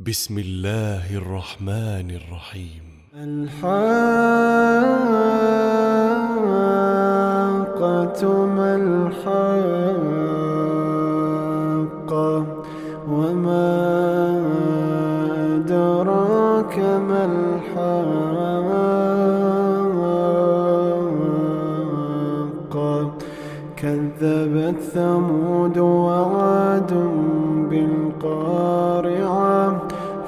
بسم الله الرحمن الرحيم. الحاقة ما الحاقة وما أدراك ما الحاقة كذبت ثمود وعاد بالقارعة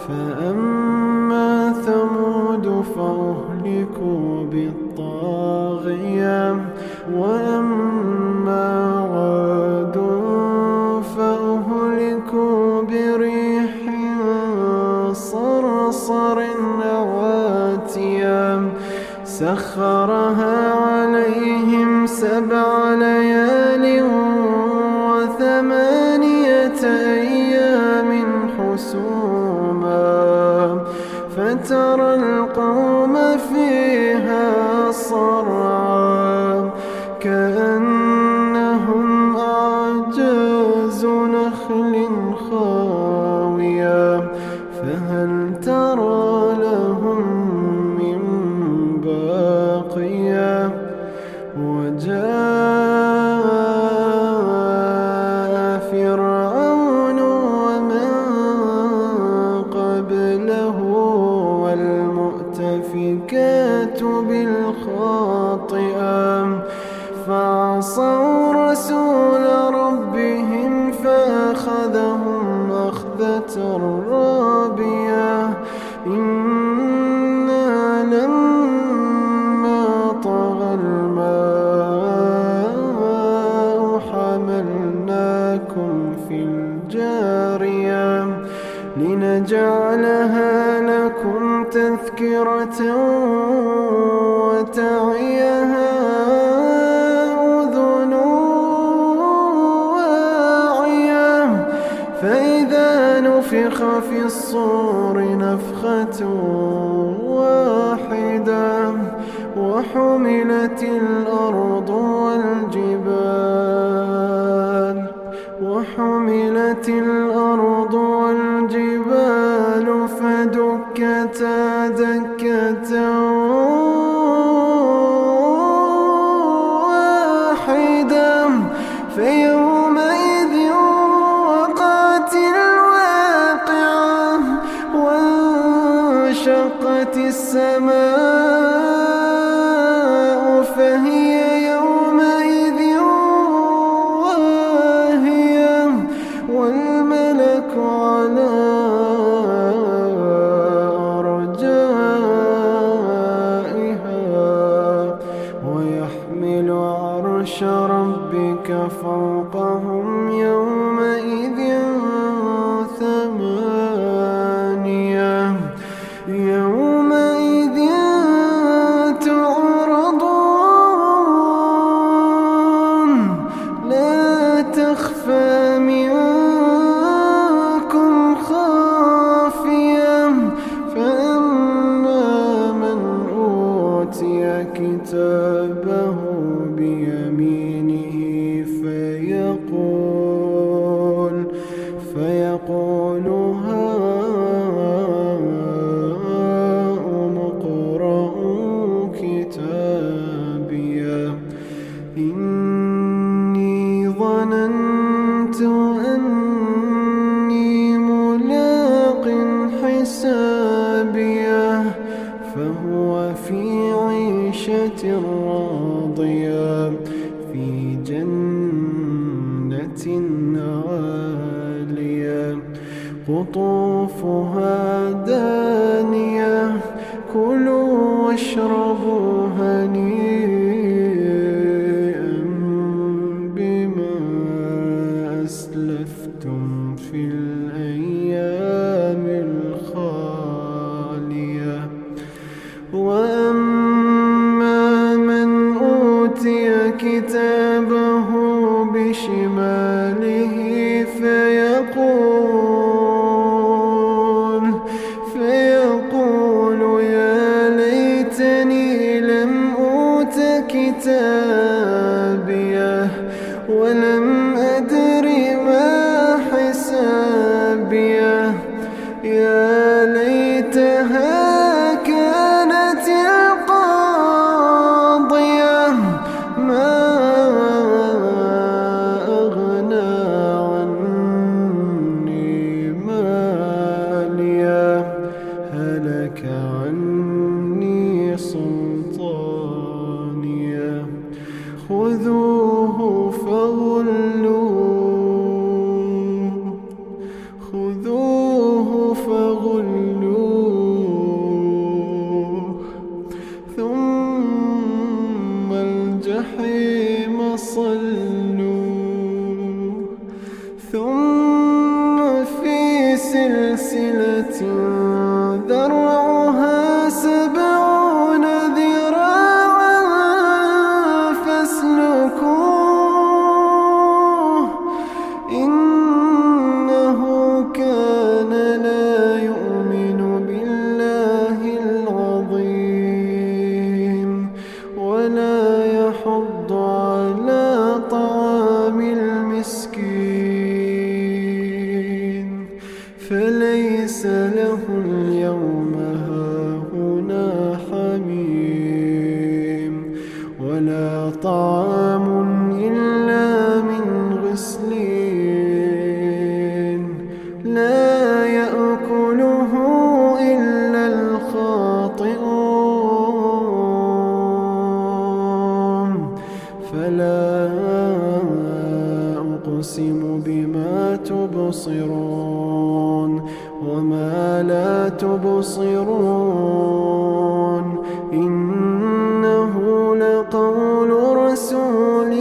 فأما ثمود فأهلكوا بالطاغية وأما عاد فأهلكوا بريح صرصر عاتية سخرها عليهم 7 ليال و8 أيام حسوما فترى القوم فيها صرعا كأنهم أعجاز نخل خاوية فهل ترى لهم من باقية وجاء فرعون ومن قبله والمؤتفكات بالخاطئة فعصوا رسول ربهم فأخذهم أخذة رابية إنا لما طغى الماء حملناكم في الجارية لنجعلها لكم تذكرة وتعيها أذن واعية فإذا نفخ في الصور نفخة واحدة وحملت الأرض والجبال فدكتا دكة واحدة فيومئذ وقعت الواقعة وانشقت السماء فهي يومئذ واهية والملك على أرجائها ويحمل عرش ربك فوقهم يومئذ 8 يومئذ تعرضون لا تخفى منكم خافية فأما من أوتي كتابه بيمينه فيقول هاؤم اقرءوا كتابيه إني ظننت أني ملاق حسابيه فهو في عيشة راضية في جنة عالية قطوفها دانية كلوا واشربوا هنيئا بما أسلفتم في الأيام الخالية وأما من أوتي كتابه بشماله فيقول يا ليتني لم أوت يا ليتها كانت القاضية ما أغنى عني مالية هلك عني سلطانية خذوه فغلوه خذوه فغلوه ثم الجحيم صلوه ثم في سلسلة ذرعها 70 ذراعا فاسلكوه إنه كان لا يؤمن بالله العظيم ولا يحض على طعام المسكين فليس له اليوم هاهنا حميم ولا طعام إلا من غسلين لا يأكله إلا الخاطئون فلا أقسم بما تبصرون وما لا تبصرون إنه لقول رسول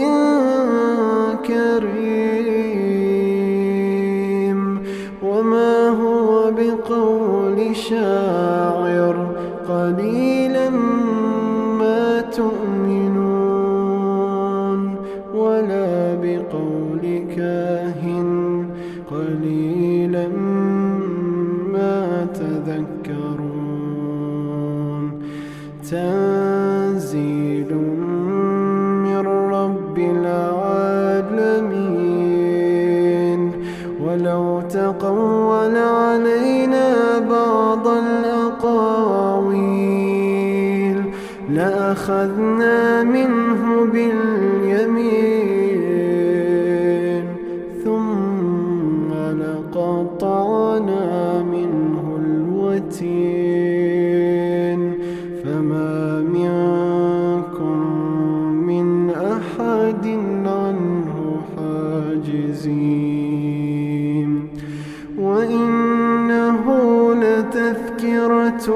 كريم وما هو بقول شاعر قليلا ما تؤمنون ولا بقول كاهن قليلا ما تذكرون تنزيل من رب العالمين ولو تقول علينا بعض الأقاويل لأخذنا منه باليمين ثم لقطعنا منه الوتين فما منكم من أحد عنه حاجزين وإنه لتذكرة